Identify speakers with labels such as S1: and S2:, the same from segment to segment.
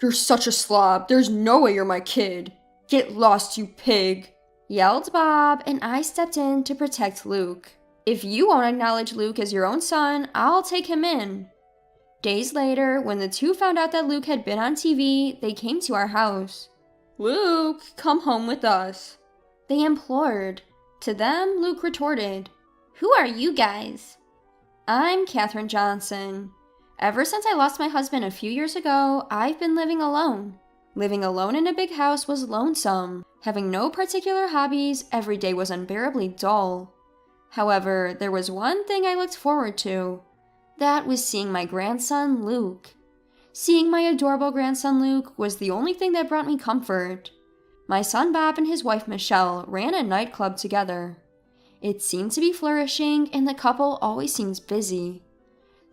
S1: "You're such a slob. There's no way you're my kid. Get lost, you pig," yelled Bob, and I stepped in to protect Luke. "If you won't acknowledge Luke as your own son, I'll take him in." Days later, when the two found out that Luke had been on TV, they came to our house. "Luke, come home with us," they implored. To them, Luke retorted, "Who are you guys?" "I'm Katherine Johnson. Ever since I lost my husband a few years ago, I've been living alone. Living alone in a big house was lonesome. Having no particular hobbies, every day was unbearably dull. However, there was one thing I looked forward to. That was seeing my grandson, Luke. Seeing my adorable grandson, Luke, was the only thing that brought me comfort. My son Bob and his wife Michelle ran a nightclub together. It seemed to be flourishing, and the couple always seems busy.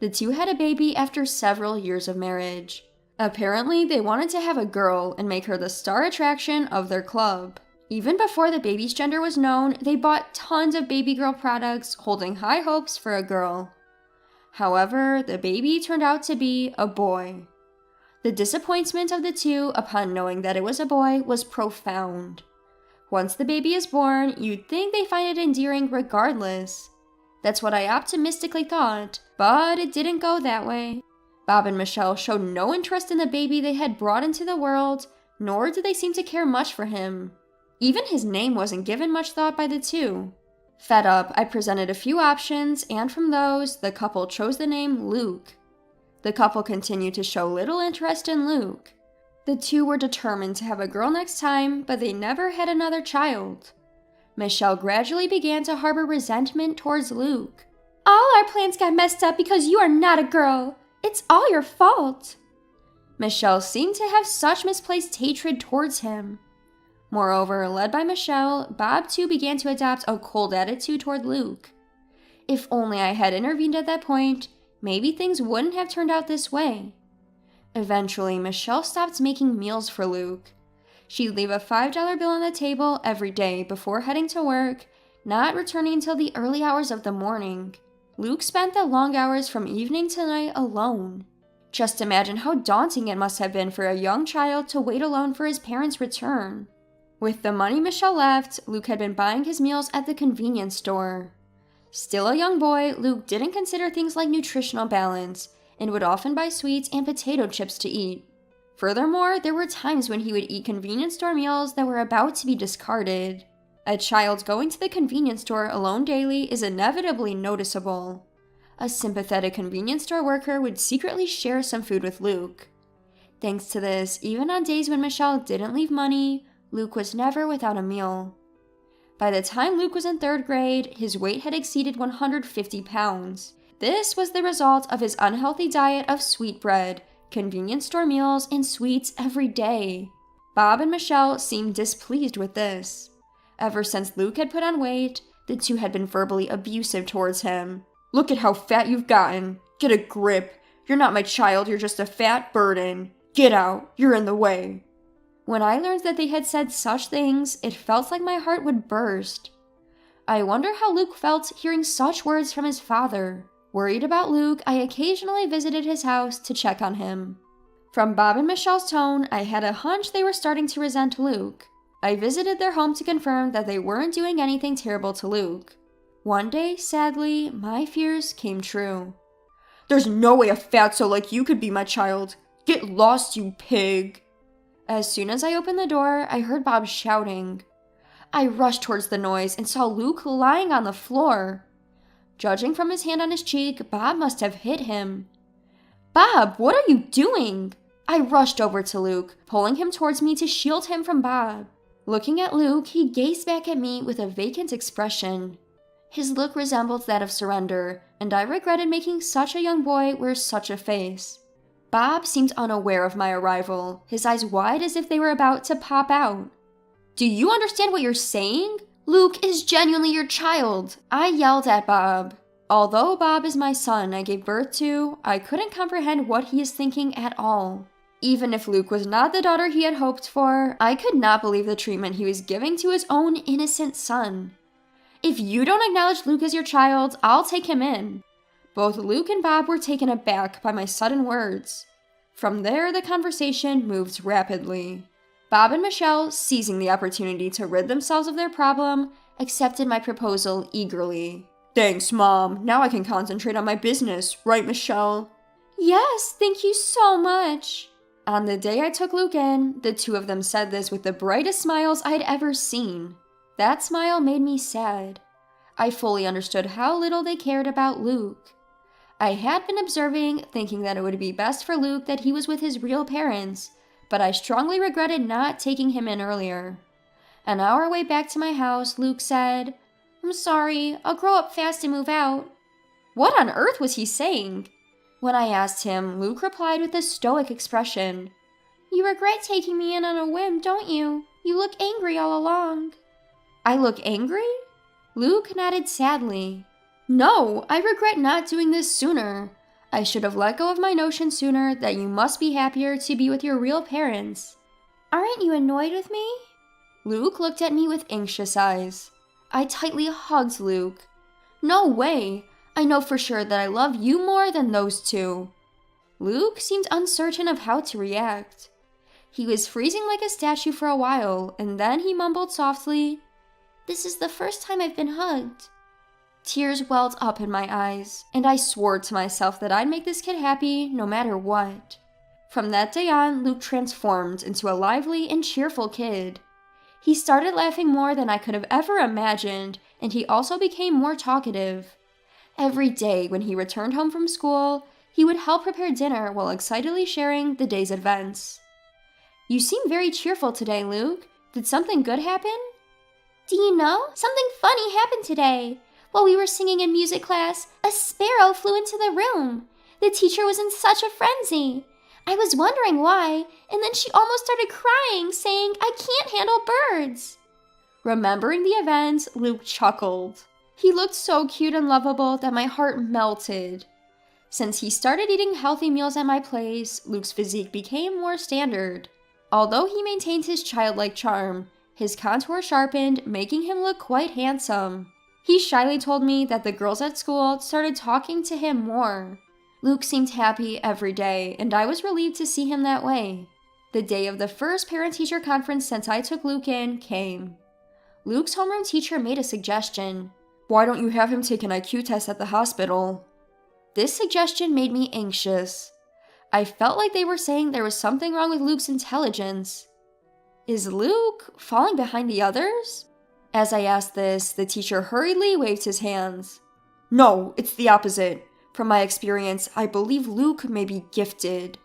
S1: The two had a baby after several years of marriage. Apparently, they wanted to have a girl and make her the star attraction of their club. Even before the baby's gender was known, they bought tons of baby girl products, holding high hopes for a girl. However, the baby turned out to be a boy. The disappointment of the two upon knowing that it was a boy was profound. Once the baby is born, you'd think they find it endearing regardless. That's what I optimistically thought, but it didn't go that way. Bob and Michelle showed no interest in the baby they had brought into the world, nor did they seem to care much for him. Even his name wasn't given much thought by the two. Fed up, I presented a few options, and from those, the couple chose the name Luke. The couple continued to show little interest in Luke. The two were determined to have a girl next time, but they never had another child. Michelle gradually began to harbor resentment towards Luke. "All our plans got messed up because you are not a girl. It's all your fault." Michelle seemed to have such misplaced hatred towards him. Moreover, led by Michelle, Bob too began to adopt a cold attitude toward Luke. If only I had intervened at that point, maybe things wouldn't have turned out this way. Eventually, Michelle stopped making meals for Luke. She'd leave a $5 bill on the table every day before heading to work, not returning until the early hours of the morning. Luke spent the long hours from evening to night alone. Just imagine how daunting it must have been for a young child to wait alone for his parents' return. With the money Michelle left, Luke had been buying his meals at the convenience store. Still a young boy, Luke didn't consider things like nutritional balance and would often buy sweets and potato chips to eat. Furthermore, there were times when he would eat convenience store meals that were about to be discarded. A child going to the convenience store alone daily is inevitably noticeable. A sympathetic convenience store worker would secretly share some food with Luke. Thanks to this, even on days when Michelle didn't leave money, Luke was never without a meal. By the time Luke was in 3rd grade, his weight had exceeded 150 pounds. This was the result of his unhealthy diet of sweetbread, convenience store meals, and sweets every day. Bob and Michelle seemed displeased with this. Ever since Luke had put on weight, the two had been verbally abusive towards him. "Look at how fat you've gotten. Get a grip. You're not my child, you're just a fat burden. Get out, you're in the way." When I learned that they had said such things, it felt like my heart would burst. I wonder how Luke felt hearing such words from his father. Worried about Luke, I occasionally visited his house to check on him. From Bob and Michelle's tone, I had a hunch they were starting to resent Luke. I visited their home to confirm that they weren't doing anything terrible to Luke. One day, sadly, my fears came true. "There's no way a fatso like you could be my child. Get lost, you pig." As soon as I opened the door, I heard Bob shouting. I rushed towards the noise and saw Luke lying on the floor. Judging from his hand on his cheek, Bob must have hit him. "Bob, what are you doing?" I rushed over to Luke, pulling him towards me to shield him from Bob. Looking at Luke, he gazed back at me with a vacant expression. His look resembled that of surrender, and I regretted making such a young boy wear such a face. Bob seemed unaware of my arrival, his eyes wide as if they were about to pop out. "Do you understand what you're saying? Luke is genuinely your child," I yelled at Bob. Although Bob is my son I gave birth to, I couldn't comprehend what he is thinking at all. Even if Luke was not the daughter he had hoped for, I could not believe the treatment he was giving to his own innocent son. "If you don't acknowledge Luke as your child, I'll take him in." Both Luke and Bob were taken aback by my sudden words. From there, the conversation moved rapidly. Bob and Michelle, seizing the opportunity to rid themselves of their problem, accepted my proposal eagerly. Thanks, Mom. Now I can concentrate on my business, right, Michelle? Yes, thank you so much. On the day I took Luke in, the two of them said this with the brightest smiles I'd ever seen. That smile made me sad. I fully understood how little they cared about Luke. I had been observing, thinking that it would be best for Luke that he was with his real parents, but I strongly regretted not taking him in earlier. On our way back to my house, Luke said, I'm sorry, I'll grow up fast and move out. What on earth was he saying? When I asked him, Luke replied with a stoic expression. You regret taking me in on a whim, don't you? You look angry all along. I look angry? Luke nodded sadly. No, I regret not doing this sooner. I should have let go of my notion sooner that you must be happier to be with your real parents. Aren't you annoyed with me? Luke looked at me with anxious eyes. I tightly hugged Luke. No way! I know for sure that I love you more than those two. Luke seemed uncertain of how to react. He was freezing like a statue for a while, and then he mumbled softly, This is the first time I've been hugged. Tears welled up in my eyes, and I swore to myself that I'd make this kid happy no matter what. From that day on, Luke transformed into a lively and cheerful kid. He started laughing more than I could have ever imagined, and he also became more talkative. Every day when he returned home from school, he would help prepare dinner while excitedly sharing the day's events. You seem very cheerful today, Luke. Did something good happen? Do you know? Something funny happened today. While we were singing in music class, a sparrow flew into the room. The teacher was in such a frenzy. I was wondering why, and then she almost started crying, saying, I can't handle birds. Remembering the event, Luke chuckled. He looked so cute and lovable that my heart melted. Since he started eating healthy meals at my place, Luke's physique became more standard. Although he maintained his childlike charm, his contour sharpened, making him look quite handsome. He shyly told me that the girls at school started talking to him more. Luke seemed happy every day, and I was relieved to see him that way. The day of the first parent-teacher conference since I took Luke in came. Luke's homeroom teacher made a suggestion. Why don't you have him take an IQ test at the hospital? This suggestion made me anxious. I felt like they were saying there was something wrong with Luke's intelligence. Is Luke falling behind the others? As I asked this, the teacher hurriedly waved his hands. No, it's the opposite. From my experience, I believe Luke may be gifted.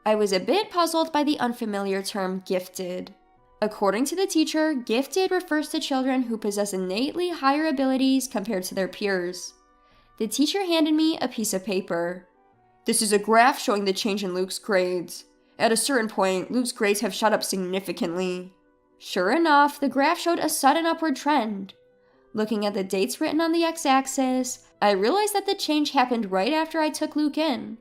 S1: I was a bit puzzled by the unfamiliar term gifted. According to the teacher, gifted refers to children who possess innately higher abilities compared to their peers. The teacher handed me a piece of paper. This is a graph showing the change in Luke's grades. At a certain point, Luke's grades have shot up significantly. Sure enough, the graph showed a sudden upward trend. Looking at the dates written on the x-axis, I realized that the change happened right after I took Luke in.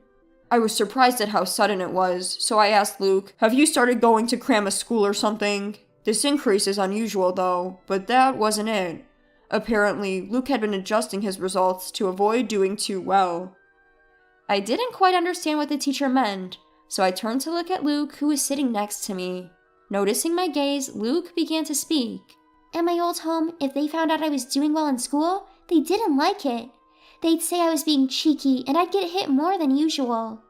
S1: I was surprised at how sudden it was, so I asked Luke, have you started going to cram a school or something? This increase is unusual though, but that wasn't it. Apparently, Luke had been adjusting his results to avoid doing too well. I didn't quite understand what the teacher meant, so I turned to look at Luke, who was sitting next to me. Noticing my gaze, Luke began to speak. At my old home, if they found out I was doing well in school, they didn't like it. They'd say I was being cheeky and I'd get hit more than usual.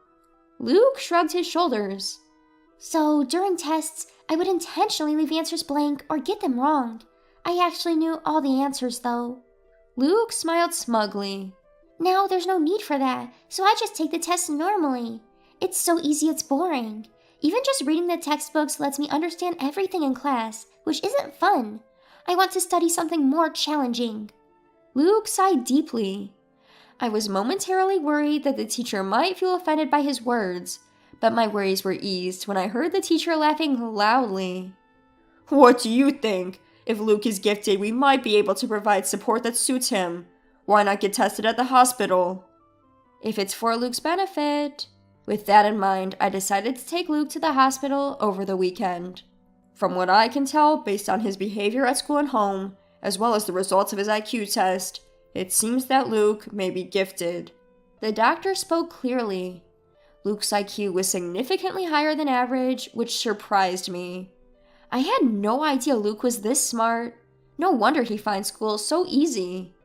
S1: Luke shrugged his shoulders. So, during tests, I would intentionally leave answers blank or get them wrong. I actually knew all the answers, though. Luke smiled smugly. Now there's no need for that, so I just take the tests normally. It's so easy it's boring. Even just reading the textbooks lets me understand everything in class, which isn't fun. I want to study something more challenging. Luke sighed deeply. I was momentarily worried that the teacher might feel offended by his words, but my worries were eased when I heard the teacher laughing loudly. What do you think? If Luke is gifted, we might be able to provide support that suits him. Why not get tested at the hospital? If it's for Luke's benefit. With that in mind, I decided to take Luke to the hospital over the weekend. From what I can tell, based on his behavior at school and home, as well as the results of his IQ test, it seems that Luke may be gifted. The doctor spoke clearly. Luke's IQ was significantly higher than average, which surprised me. I had no idea Luke was this smart. No wonder he finds school so easy.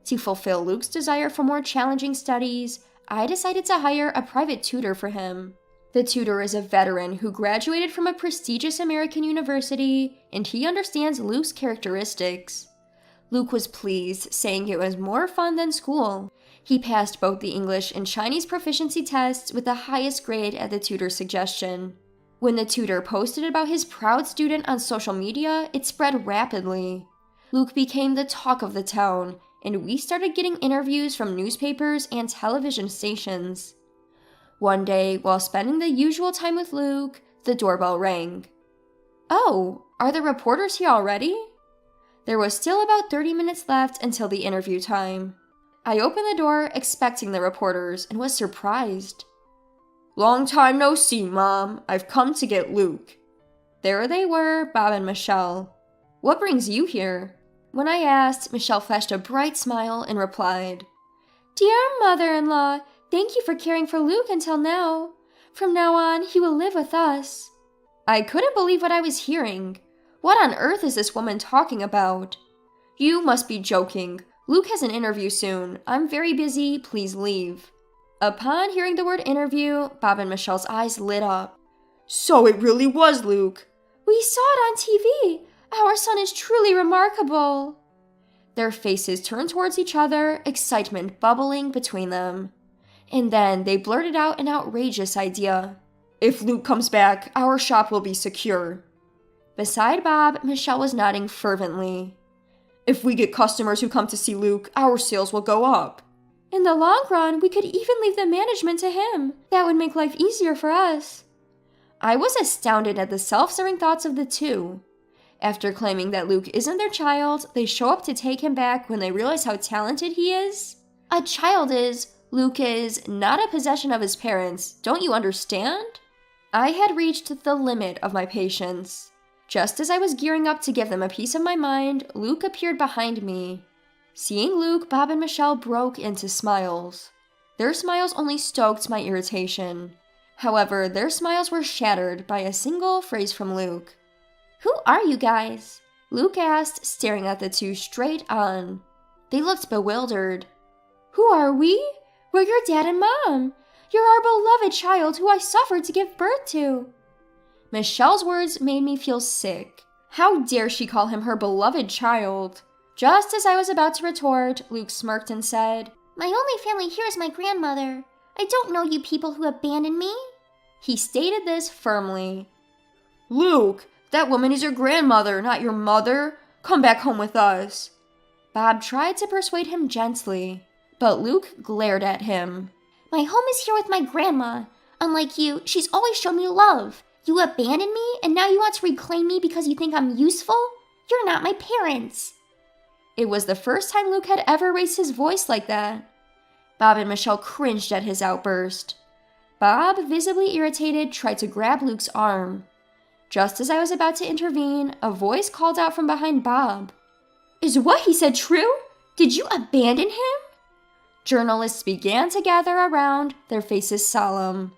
S1: To fulfill Luke's desire for more challenging studies, I decided to hire a private tutor for him. The tutor is a veteran who graduated from a prestigious American university, and he understands Luke's characteristics. Luke was pleased, saying it was more fun than school. He passed both the English and Chinese proficiency tests with the highest grade at the tutor's suggestion. When the tutor posted about his proud student on social media, it spread rapidly. Luke became the talk of the town, and we started getting interviews from newspapers and television stations. One day, while spending the usual time with Luke, the doorbell rang. "Oh, are the reporters here already?" There was still about 30 minutes left until the interview time. I opened the door expecting the reporters and was surprised. "Long time no see, Mom. I've come to get Luke." There they were, Bob and Michelle. "What brings you here?" When I asked, Michelle flashed a bright smile and replied, "Dear mother-in-law, thank you for caring for Luke until now. From now on, he will live with us." I couldn't believe what I was hearing. What on earth is this woman talking about? "You must be joking. Luke has an interview soon. I'm very busy. Please leave." Upon hearing the word interview, Bob and Michelle's eyes lit up. "So it really was Luke." "We saw it on TV. Our son is truly remarkable." Their faces turned towards each other, excitement bubbling between them. And then they blurted out an outrageous idea. "If Luke comes back, our shop will be secure." Beside Bob, Michelle was nodding fervently. "If we get customers who come to see Luke, our sales will go up." "In the long run, we could even leave the management to him. That would make life easier for us." I was astounded at the self-serving thoughts of the two. After claiming that Luke isn't their child, they show up to take him back when they realize how talented he is. A child is, Luke is, not a possession of his parents. Don't you understand? I had reached the limit of my patience. Just as I was gearing up to give them a piece of my mind, Luke appeared behind me. Seeing Luke, Bob and Michelle broke into smiles. Their smiles only stoked my irritation. However, their smiles were shattered by a single phrase from Luke. "Who are you guys?" Luke asked, staring at the two straight on. They looked bewildered. "Who are we? We're your dad and mom. You're our beloved child who I suffered to give birth to." Michelle's words made me feel sick. How dare she call him her beloved child? Just as I was about to retort, Luke smirked and said, "My only family here is my grandmother. I don't know you people who abandoned me." He stated this firmly. "Luke, that woman is your grandmother, not your mother. Come back home with us." Bob tried to persuade him gently, but Luke glared at him. "My home is here with my grandma. Unlike you, she's always shown me love. You abandoned me, and now you want to reclaim me because you think I'm useful? You're not my parents." It was the first time Luke had ever raised his voice like that. Bob and Michelle cringed at his outburst. Bob, visibly irritated, tried to grab Luke's arm. Just as I was about to intervene, a voice called out from behind Bob. "Is what he said true? Did you abandon him?" Journalists began to gather around, their faces solemn.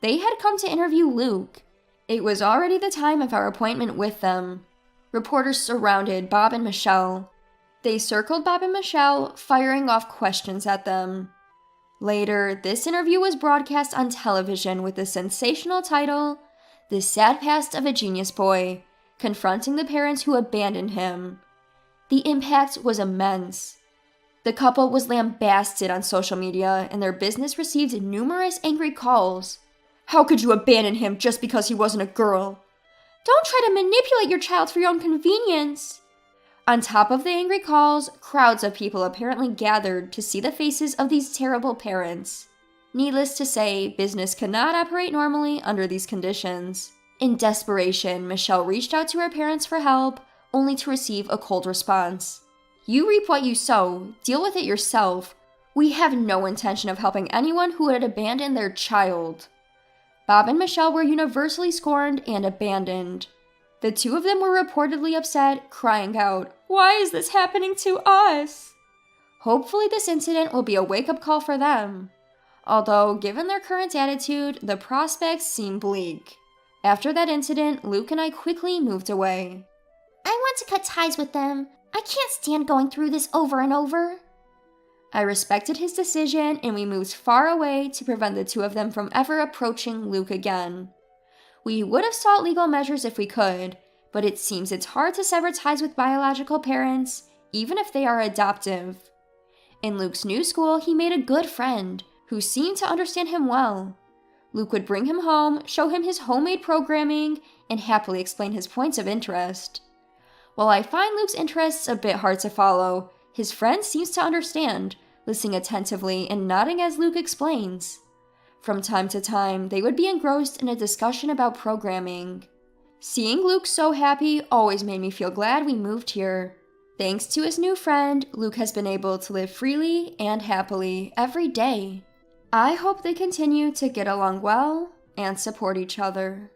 S1: They had come to interview Luke. It was already the time of our appointment with them. Reporters surrounded Bob and Michelle. They circled Bob and Michelle, firing off questions at them. Later, this interview was broadcast on television with the sensational title, "The Sad Past of a Genius Boy, Confronting the Parents Who Abandoned Him." The impact was immense. The couple was lambasted on social media, and their business received numerous angry calls. "How could you abandon him just because he wasn't a girl?" "Don't try to manipulate your child for your own convenience." On top of the angry calls, crowds of people apparently gathered to see the faces of these terrible parents. Needless to say, business could not operate normally under these conditions. In desperation, Michelle reached out to her parents for help, only to receive a cold response. "You reap what you sow. Deal with it yourself. We have no intention of helping anyone who would abandon their child." Bob and Michelle were universally scorned and abandoned. The two of them were reportedly upset, crying out, "Why is this happening to us?" Hopefully this incident will be a wake-up call for them. Although, given their current attitude, the prospects seem bleak. After that incident, Luke and I quickly moved away.
S2: I want to cut ties with them. I can't stand going through this over and over.
S1: I respected his decision, and we moved far away to prevent the two of them from ever approaching Luke again. We would have sought legal measures if we could, but it seems it's hard to sever ties with biological parents, even if they are adoptive. In Luke's new school, he made a good friend, who seemed to understand him well. Luke would bring him home, show him his homemade programming, and happily explain his points of interest. While I find Luke's interests a bit hard to follow, his friend seems to understand, listening attentively and nodding as Luke explains. From time to time, they would be engrossed in a discussion about programming. Seeing Luke so happy always made me feel glad we moved here. Thanks to his new friend, Luke has been able to live freely and happily every day. I hope they continue to get along well and support each other.